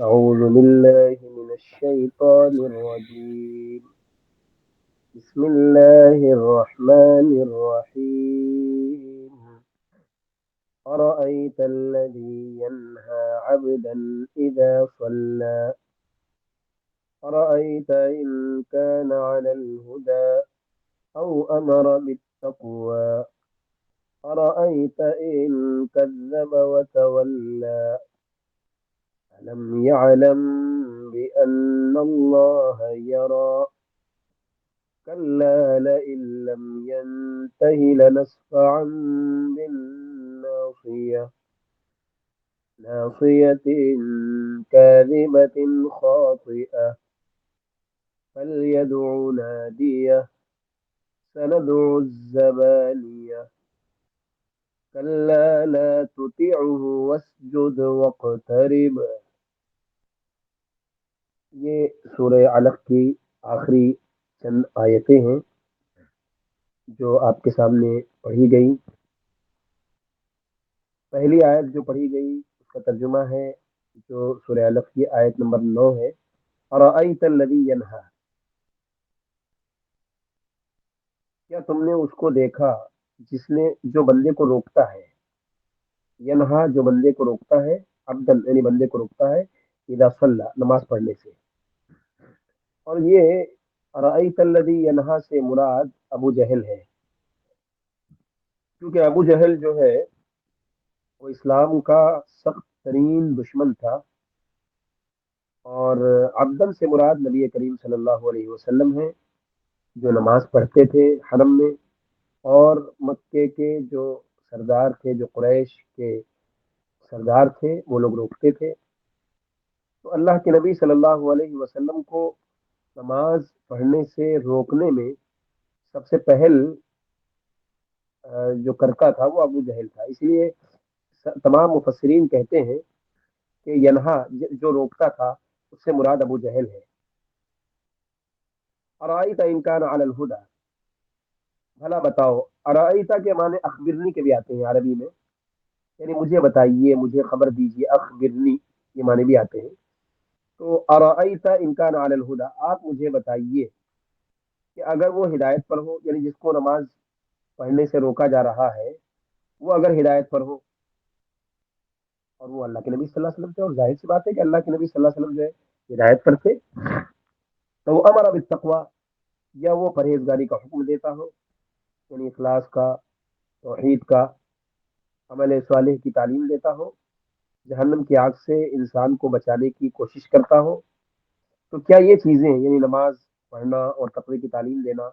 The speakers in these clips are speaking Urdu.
أعوذ بالله من الشيطان الرجيم. بسم الله الرحمن الرحيم. أرأيت الذي ينهى عبدا إذا صلى. أرأيت إن كان على الهدى أو أمر بالتقوى. أرأيت إن كذب وتولى. ألم يعلم بأن الله يرى. كلا لئن لم ينته لنسفعا بالناصية. ناصية كاذبة خاطئة. فليدع ناديه. سندع الزبانية. كلا لا تطعه واسجد واقترب. یہ سورہ علق کی آخری چند آیتیں ہیں جو آپ کے سامنے پڑھی گئی. پہلی آیت جو پڑھی گئی اس کا ترجمہ ہے جو سورہ علق کی آیت نمبر 9 ہے. ارأیت الذی ینہا، کیا تم نے اس کو دیکھا جس نے جو بندے کو روکتا ہے. ینہا جو بندے کو روکتا ہے، عبدن یعنی بندے کو روکتا ہے، اذا صلی نماز پڑھنے سے. اور یہ ارأیت الذی ینہا سے مراد ابو جہل ہے، کیونکہ ابو جہل جو ہے وہ اسلام کا سخت ترین دشمن تھا. اور عبدن سے مراد نبی کریم صلی اللہ علیہ وسلم ہے جو نماز پڑھتے تھے حرم میں. اور مکے کے جو سردار تھے، جو قریش کے سردار تھے، وہ لوگ روکتے تھے. تو اللہ کے نبی صلی اللہ علیہ وسلم کو نماز پڑھنے سے روکنے میں سب سے پہل جو کرتا تھا وہ ابو جہل تھا. اس لیے تمام مفسرین کہتے ہیں کہ ینہا جو روکتا تھا اس سے مراد ابو جہل ہے. ارائیت ان کان علی الہدی، بھلا بتاؤ. ارائیتا کے معنی اخبرنی کے بھی آتے ہیں عربی میں، یعنی مجھے بتائیے، مجھے خبر دیجیے. اخبرنی یہ معنی بھی آتے ہیں. تو ارائیتا ان کان علی الہدی، آپ مجھے بتائیے کہ اگر وہ ہدایت پر ہو، یعنی جس کو نماز پڑھنے سے روکا جا رہا ہے وہ اگر ہدایت پر ہو، اور وہ اللہ کے نبی صلی اللہ علیہ وسلم تھے، اور ظاہر سی بات ہے کہ اللہ کے نبی صلی اللہ علیہ وسلم جو ہے ہدایت پر تھے. تو وہ امر بالتقوی، یا وہ پرہیزگاری کا حکم دیتا ہو، یعنی اخلاص کا، توحید کا، عمل صالح کی تعلیم دیتا ہو، جہنم کی آگ سے انسان کو بچانے کی کوشش کرتا ہو. تو کیا یہ چیزیں، یعنی نماز پڑھنا اور تقوی کی تعلیم دینا،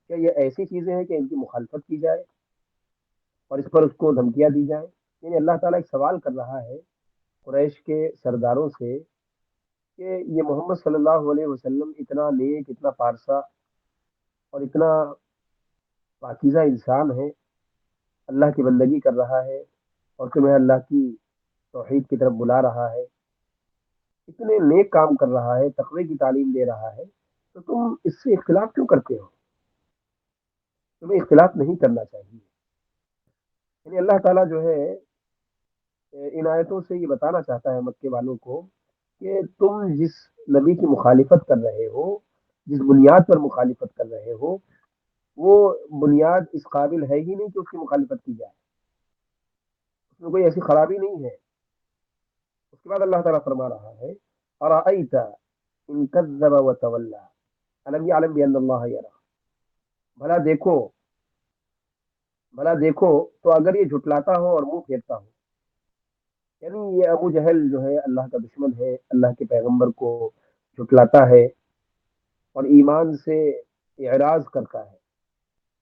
کیا یہ ایسی چیزیں ہیں کہ ان کی مخالفت کی جائے اور اس پر اس کو دھمکیاں دی جائیں؟ یعنی اللہ تعالیٰ ایک سوال کر رہا ہے قریش کے سرداروں سے کہ یہ محمد صلی اللہ علیہ وسلم اتنا نیک، اتنا پارسا اور اتنا پاکیزہ انسان ہے، اللہ کی بندگی کر رہا ہے اور تمہیں اللہ کی توحید کی طرف بلا رہا ہے، اتنے نیک کام کر رہا ہے، تقوی کی تعلیم دے رہا ہے، تو تم اس سے اختلاف کیوں کرتے ہو؟ تمہیں اختلاف نہیں کرنا چاہیے. یعنی اللہ تعالیٰ جو ہے ان آیتوں سے یہ بتانا چاہتا ہے مکے والوں کو کہ تم جس نبی کی مخالفت کر رہے ہو، جس بنیاد پر مخالفت کر رہے ہو، وہ بنیاد اس قابل ہے ہی نہیں کہ اس کی مخالفت کی جائے، اس میں کوئی ایسی خرابی نہیں ہے. اس کے بعد اللہ تعالیٰ فرما رہا ہے ارأیت ان کذب وتولی الم یعلم بان اللہ یری. بھلا دیکھو، بھلا دیکھو تو اگر یہ جھٹلاتا ہو اور منہ پھیرتا ہو، یعنی یہ ابو جہل جو ہے اللہ کا دشمن ہے، اللہ کے پیغمبر کو جھٹلاتا ہے اور ایمان سے اعراض کرتا ہے،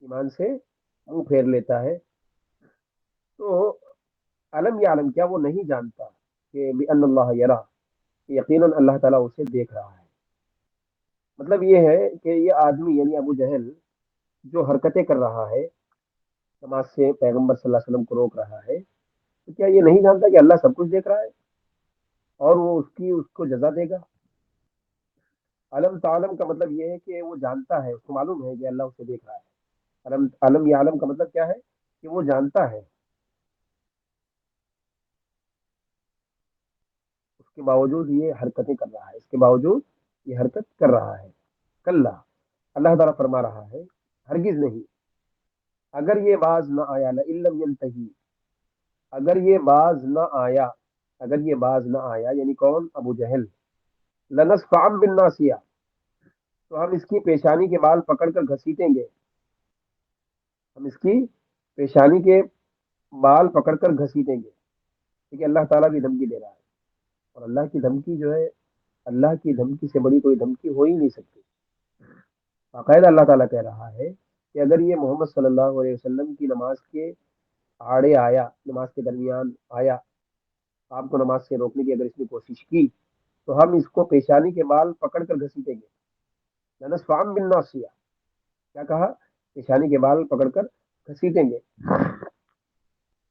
ایمان سے منہ پھیر لیتا ہے. تو علم یا علم، کیا وہ نہیں جانتا کہ بأن اللہ یرا، یقیناً اللہ تعالیٰ اسے دیکھ رہا ہے. مطلب یہ ہے کہ یہ آدمی یعنی ابو جہل جو حرکتیں کر رہا ہے، نماز سے پیغمبر صلی اللہ علیہ وسلم کو روک رہا ہے، تو کیا یہ نہیں جانتا کہ اللہ سب کچھ دیکھ رہا ہے اور وہ اس کو جزا دے گا؟ علم تعلم کا مطلب یہ ہے کہ وہ جانتا ہے، اس کو معلوم ہے کہ اللہ اسے دیکھ رہا ہے. علم علم یا علم کا مطلب کیا ہے کہ وہ جانتا ہے. اس کے باوجود یہ حرکتیں کر رہا ہے، اس کے باوجود یہ حرکت کر رہا ہے۔ کلا، اللہ تعالیٰ فرما رہا ہے ہرگز نہیں، اگر یہ باز نہ آیا، لئن لم ينتہی، اگر یہ باز نہ آیا، اگر یہ باز نہ آیا یعنی کون؟ ابو جہل، لنسفعا بالناصیہ، تو ہم اس کی پیشانی کے بال پکڑ کر گھسیٹیں گے، ہم اس کی پیشانی کے بال پکڑ کر گھسیٹیں گے۔ ٹھیک ہے، اللہ تعالیٰ کی دھمکی دے رہا ہے، اور اللہ کی دھمکی جو ہے، اللہ کی دھمکی سے بڑی کوئی دھمکی ہو ہی نہیں سکتی۔ باقاعدہ اللہ تعالیٰ کہہ رہا ہے کہ اگر یہ محمد صلی اللہ علیہ وسلم کی نماز کے آڑے آیا، نماز کے درمیان آیا، آپ کو نماز سے روکنے کی اگر اس نے کوشش کی، تو ہم اس کو پیشانی کے بال پکڑ کر گھسیٹیں گے۔ لنسفعا بالناصیہ، کیا کہا؟ پیشانی کے بال پکڑ کر گھسیٹیں گے،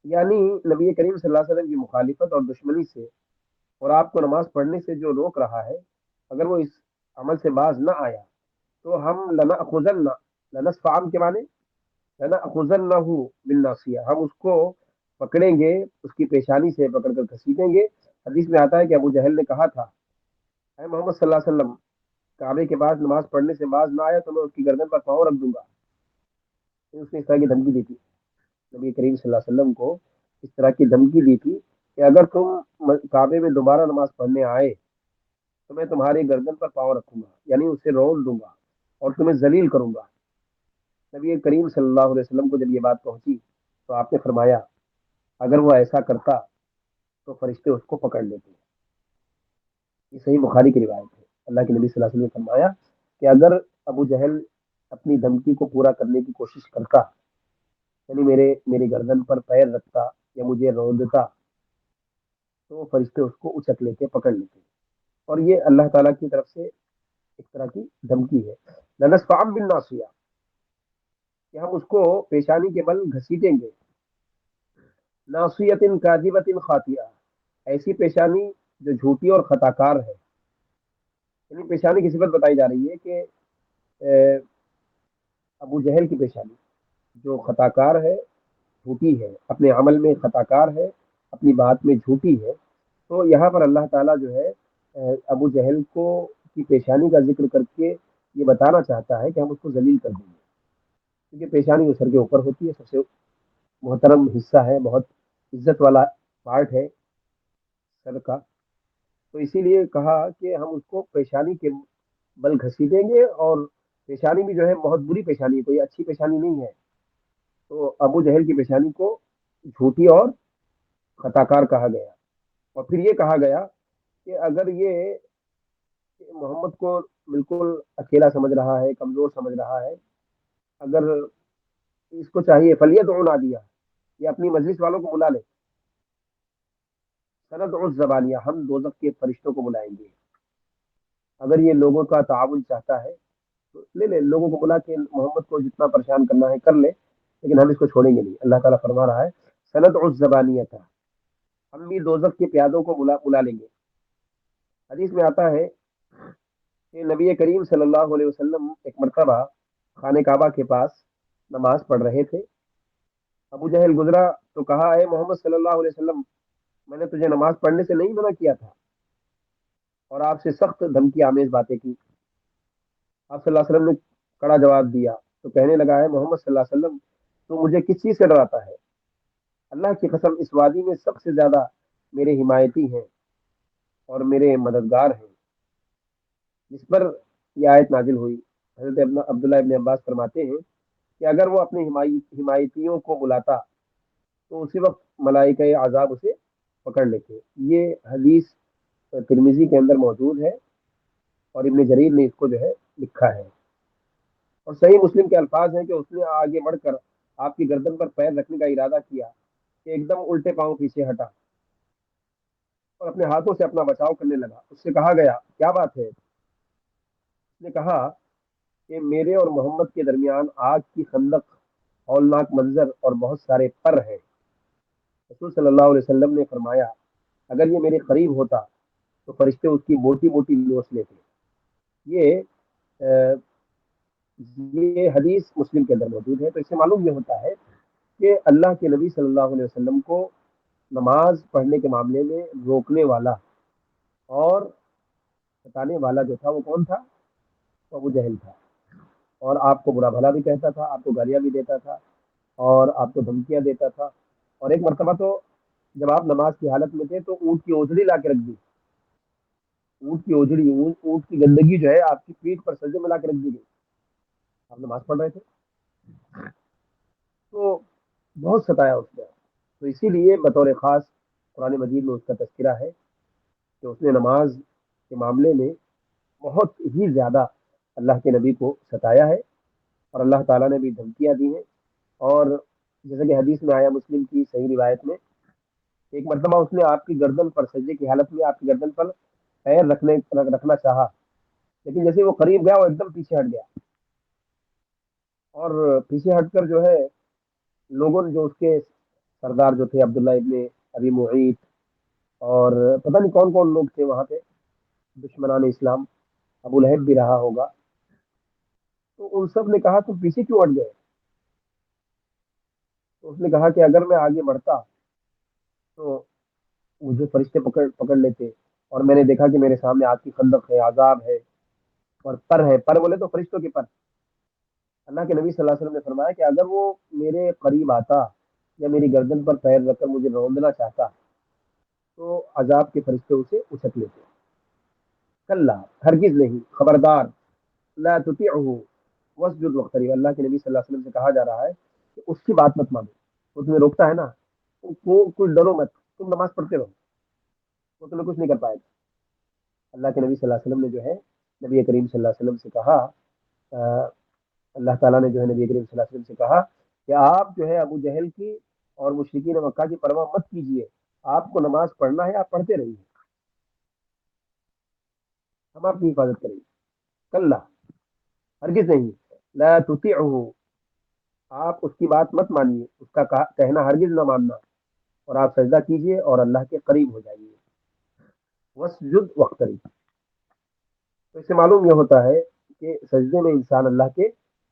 یعنی نبی کریم صلی اللہ علیہ وسلم کی مخالفت اور دشمنی سے، اور آپ کو نماز پڑھنے سے جو روک رہا ہے، اگر وہ اس عمل سے باز نہ آیا تو ہم لنأخذن، لنسفعا کے معنی لنأخذنہ بالناصیہ، ہم اس کو پکڑیں گے، اس کی پیشانی سے پکڑ کر گھسیٹیں گے۔ حدیث میں آتا ہے کہ ابو جہل نے کہا تھا، اے محمد صلی اللہ علیہ وسلم، کعبے کے پاس نماز پڑھنے سے باز نہ آیا تو میں اس کی گردن پر پاؤں رکھ دوں گا۔ اس نے اس طرح کی دھمکی دی تھی نبی کریم صلی اللہ علیہ وسلم کو، اس طرح کی دھمکی دی تھی کہ اگر تم کعبے میں دوبارہ نماز پڑھنے آئے تو میں تمہاری گردن پر پاؤں رکھوں گا، یعنی اسے رول دوں گا اور تمہیں ذلیل کروں گا۔ نبی کریم صلی اللہ علیہ وسلم کو جب یہ بات پہنچی تو آپ نے فرمایا اگر وہ ایسا کرتا تو فرشتے اس کو پکڑ لیتے۔ یہ صحیح بخاری کی روایت ہے، اللہ کے نبی صلی اللہ علیہ وسلم نے فرمایا کہ اگر ابو جہل اپنی دھمکی کو پورا کرنے کی کوشش کرتا، یعنی میری گردن پر پیر رکھتا یا مجھے روندتا، تو فرشتے اس کو اچک لیتے، پکڑ لیتے۔ اور یہ اللہ تعالیٰ کی طرف سے ایک طرح کی دھمکی ہے، لنسفعا بالناصیہ، کہ ہم اس کو پیشانی کے بل گھسیٹیں گے، ناصیۃ کاذبۃ خاطئہ، ایسی پیشانی جو جھوٹی اور خطا کار ہے۔ یعنی پیشانی کی صفت بتائی جا رہی ہے کہ ابو جہل کی پیشانی جو خطا کار ہے، جھوٹی ہے، اپنے عمل میں خطا کار ہے، اپنی بات میں جھوٹی ہے۔ تو یہاں پر اللہ تعالیٰ جو ہے ابو جہل کو کی پیشانی کا ذکر کر کے یہ بتانا چاہتا ہے کہ ہم اس کو ذلیل کر دیں گے، کیونکہ پیشانی جو سر کے اوپر ہوتی ہے، سب سے محترم حصہ ہے، بہت عزت والا پارٹ ہے سر کا، تو اسی لیے کہا کہ ہم اس کو پیشانی کے بل گھسیٹیں گے، اور پیشانی بھی جو ہے بہت بری پیشانی ہے، کوئی اچھی پیشانی نہیں ہے۔ تو ابو جہل کی پیشانی کو جھوٹی اور خطا کار کہا گیا، اور پھر یہ کہا گیا کہ اگر یہ محمد کو بالکل اکیلا سمجھ رہا ہے، کمزور سمجھ رہا ہے، اگر اس کو چاہیے فلیدع نادیہ، یہ اپنی مجلس والوں کو بلا لے، سندع الزبانیہ، ہم دوزخ کے فرشتوں کو بلائیں گے۔ اگر یہ لوگوں کا تعاون چاہتا ہے تو لے لے، لوگوں کو بلا کے محمد کو جتنا پریشان کرنا ہے کر لے، لیکن ہم اس کو چھوڑیں گے نہیں۔ اللہ تعالیٰ فرما رہا ہے سندع الزبانیہ تھا، ہم بھی دوزخ کے پیادوں کو بلا لیں گے۔ حدیث میں آتا ہے کہ نبی کریم صلی اللہ علیہ وسلم ایک مرتبہ خانہ کعبہ کے پاس نماز پڑھ رہے تھے، ابو جہل گزرا تو کہا اے محمد صلی اللہ علیہ وسلم، میں نے تجھے نماز پڑھنے سے نہیں منع کیا تھا اور آپ سے سخت دھمکی آمیز باتیں کی؟ آپ صلی اللہ علیہ وسلم نے کڑا جواب دیا تو کہنے لگا ہے محمد صلی اللہ علیہ وسلم، تو مجھے کس چیز سے ڈراتا ہے؟ اللہ کی قسم اس وادی میں سب سے زیادہ میرے حمایتی ہیں اور میرے مددگار ہیں۔ جس پر یہ آیت نازل ہوئی، حضرت عبداللہ ابن عباس فرماتے ہیں کہ اگر وہ اپنے حمایتیوں کو بلاتا تو اسی وقت ملائکہ عذاب اسے پکڑ لیتے۔ یہ حدیث ترمذی کے اندر موجود ہے، اور ابن جریر نے اس کو جو ہے لکھا ہے، اور صحیح مسلم کے الفاظ ہیں کہ اس نے آگے بڑھ کر آپ کی گردن پر پیر رکھنے کا ارادہ کیا کہ ایک دم الٹے پاؤں پیچھے ہٹا اور اپنے ہاتھوں سے اپنا بچاؤ کرنے لگا۔ اس سے کہا گیا کیا بات ہے؟ اس نے کہا کہ میرے اور محمد کے درمیان آگ کی خندق، ہولناک منظر اور بہت سارے پر ہیں۔ رسول صلی اللہ علیہ وسلم نے فرمایا اگر یہ میرے قریب ہوتا تو فرشتے اس کی موٹی موٹی لوچ لیتے۔ یہ یہ حدیث مسلم کے اندر موجود ہے، تو اس سے معلوم یہ ہوتا ہے کہ اللہ کے نبی صلی اللہ علیہ وسلم کو نماز پڑھنے کے معاملے میں روکنے والا اور ستانے والا جو تھا وہ کون تھا؟ وہ ابو جہل تھا، اور آپ کو برا بھلا بھی کہتا تھا، آپ کو گالیاں بھی دیتا تھا، اور آپ کو دھمکیاں دیتا تھا۔ اور ایک مرتبہ تو جب آپ نماز کی حالت میں تھے تو اونٹ کی اوجڑی لا کے رکھ دی، اونٹ کی اوجڑی، اونٹ کی گندگی جو ہے آپ کی پیٹھ پر سجدے میں لا کے رکھ دی گئی، آپ نماز پڑھ رہے تھے تو بہت ستایا اس نے۔ تو اسی لیے بطور خاص قرآن مجید میں اس کا تذکرہ ہے کہ اس نے نماز کے معاملے میں بہت ہی زیادہ اللہ کے نبی کو ستایا ہے، اور اللہ تعالیٰ نے بھی دھمکیاں دی ہیں۔ اور جیسے کہ حدیث میں آیا مسلم کی صحیح روایت میں، ایک مرتبہ اس نے آپ کی گردن پر سجدے کی حالت میں آپ کی گردن پر پیر رکھنا چاہا، لیکن جیسے وہ قریب گیا وہ ایک دم پیچھے ہٹ گیا، اور پیچھے ہٹ کر جو ہے لوگوں نے، جو اس کے سردار جو تھے عبداللہ ابن ابی معیط، اور پتہ نہیں کون کون لوگ تھے وہاں پہ، دشمنان اسلام، ابو لہب بھی رہا ہوگا، تو ان سب نے کہا تم پیچھے کیوں ہٹ گئے؟ تو اس نے کہا کہ اگر میں آگے بڑھتا تو مجھے فرشتے پکڑ پکڑ لیتے، اور میں نے دیکھا کہ میرے سامنے آگ کی خندق ہے، عذاب ہے، اور پر ہے، پر بولے تو فرشتوں کے پر۔ اللہ کے نبی صلی اللہ علیہ وسلم نے فرمایا کہ اگر وہ میرے قریب آتا یا میری گردن پر پیر رکھ کر مجھے روندنا چاہتا تو عذاب کے فرشتے اسے اچک لیتے۔ کلا، ہرگز نہیں، خبردار، لا تطیعہ واسجد واقترب، اللہ کے نبی صلی اللہ علیہ وسلم سے کہا جا رہا ہے کہ اس کی بات مت مانو، وہ تمہیں روکتا ہے نا، وہ کچھ ڈرو مت، تم نماز پڑھتے رہو، وہ تمہیں کچھ نہیں کر پائے گا۔ اللہ کے نبی صلی اللہ علیہ وسلم نے جو ہے نبی کریم صلی اللہ علیہ وسلم سے کہا، آ، اللہ تعالیٰ نے جو ہے نبی کریم صلی اللہ علیہ وسلم سے کہا کہ آپ جو ہے ابو جہل کی اور مشرکین مکہ کی پرواہ مت کیجیے، آپ کو نماز پڑھنا ہے، آپ پڑھتے رہیے، ہم آپ کی حفاظت کریں گے۔ کل، ہرگز نہیں، لا تطیعہ، آپ اس کی بات مت مانیے، اس کا کہنا ہرگز نہ ماننا، اور آپ سجدہ کیجیے اور اللہ کے قریب ہو جائیے، وسجد وقترب۔ تو اس سے معلوم یہ ہوتا ہے کہ سجدے میں انسان اللہ کے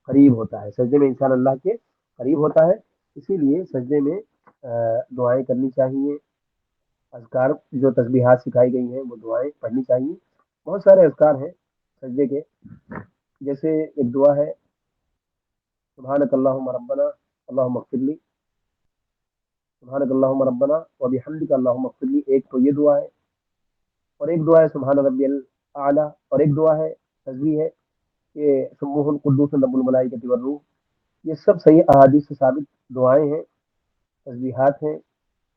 قریب ہوتا ہے، سجدے میں انسان اللہ کے قریب ہوتا ہے۔ اسی لیے سجدے میں دعائیں کرنی چاہیے، اذکار جو تسبیحات سکھائی گئی ہیں وہ دعائیں پڑھنی چاہیے۔ بہت سارے اذکار ہیں سجدے کے، جیسے ایک دعا ہے سبحانک اللہم ربنا اللہم اغفر لی، سبحانک اللہم ربنا وبحمدک اللہم اغفر لی، ایک تو یہ دعا ہے، اور ایک دعا ہے سبحان ربی الاعلیٰ، اور ایک دعا ہے تسبیح ہے کہ سبوح القدوس رب الملائکۃ والروح۔ یہ سب صحیح احادیث سے ثابت دعائیں ہیں، تسبیحات ہیں،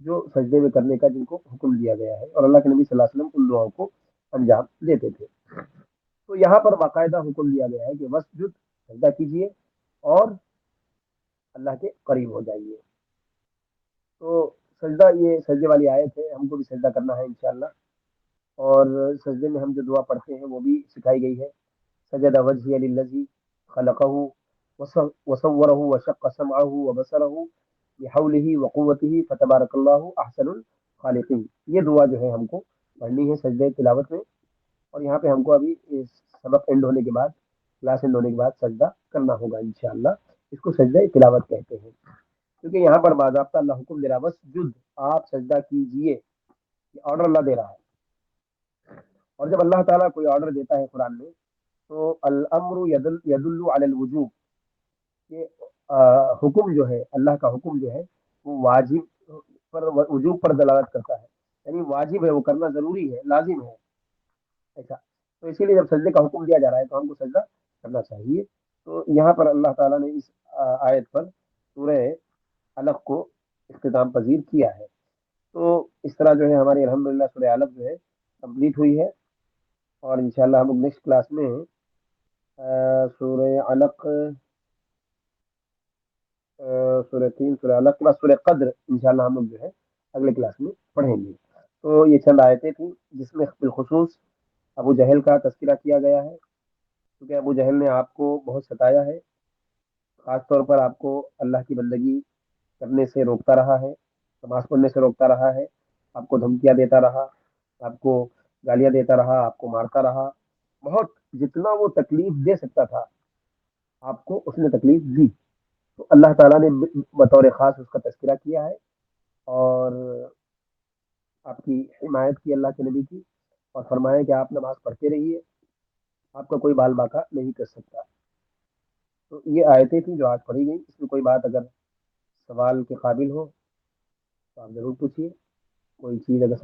جو سجدے میں کرنے کا جن کو حکم دیا گیا ہے، اور اللہ کے نبی صلی اللہ علیہ وسلم ان دعاؤں کو انجام دیتے تھے۔ تو یہاں پر باقاعدہ حکم دیا گیا ہے کہ وسجد، سجدہ کیجیے اور اللہ کے قریب ہو جائیے۔ تو سجدہ، یہ سجدے والی آیت ہے، ہم کو بھی سجدہ کرنا ہے انشاءاللہ، اور سجدے میں ہم جو دعا پڑھتے ہیں وہ بھی سکھائی گئی ہے، سجد وجهي للذي خلقه وصوره وشق سمعه وبصره بحوله وقوته فتبارك الله احسن الخالقین، یہ دعا جو ہے ہم کو پڑھنی ہے سجدے تلاوت میں۔ اور یہاں پہ ہم کو ابھی اس سبق اینڈ ہونے کے بعد، کلاس اینڈ ہونے کے بعد سجدہ کرنا ہوگا انشاءاللہ، اس کو سجدہ تلاوت کہتے ہیں، کیونکہ یہاں پر باضابطہ اللہ حکم دے رہا ہے وسجد، آپ سجدہ کیجئے، یہ آرڈر اللہ دے رہا ہے۔ اور جب اللہ تعالیٰ کوئی آرڈر دیتا ہے قرآن میں تو الامر یدل علی الوجوب، کہ حکم جو ہے، اللہ کا حکم جو ہے وہ واجب پر، وجوب پر دلالت کرتا ہے، یعنی واجب ہے، وہ کرنا ضروری ہے، لازم ہے، ایسا۔ تو اسی لیے جب سجدے کا حکم دیا جا رہا ہے تو ہم کو سجدہ کرنا چاہیے۔ تو یہاں پر اللہ تعالیٰ نے اس آیت پر سورہ علق کو اختتام پذیر کیا ہے۔ تو اس طرح جو ہے ہماری الحمدللہ سورہ علق جو ہے کمپلیٹ ہوئی ہے، اور انشاءاللہ ہم لوگ نیکسٹ کلاس میں سورہ علق، سورہ 3 سورہ علق کے بعد سورہ قدر انشاءاللہ ہم لوگ جو ہے اگلے کلاس میں پڑھیں گے۔ تو یہ چند آیتیں تھیں جس میں بالخصوص ابو جہل کا تذکرہ کیا گیا ہے، کیونکہ ابو جہل نے آپ کو بہت ستایا ہے، خاص طور پر آپ کو اللہ کی بندگی کرنے سے روکتا رہا ہے، نماز پڑھنے سے روکتا رہا ہے، آپ کو دھمکیاں دیتا رہا، آپ کو گالیاں دیتا رہا، آپ کو مارتا رہا، بہت جتنا وہ تکلیف دے سکتا تھا آپ کو اس نے تکلیف دی۔ تو اللہ تعالیٰ نے بطور خاص اس کا تذکرہ کیا ہے، اور آپ کی حمایت کی اللہ کے نبی کی، اور فرمایا کہ آپ نماز پڑھتے رہیے، آپ کا کوئی بال باقا نہیں کر سکتا۔ تو یہ آیتیں تھیں جو آج پڑھی گئی، اس میں کوئی بات اگر سوال کے قابل ہو تو آپ ضرور پوچھیے، کوئی چیز اگر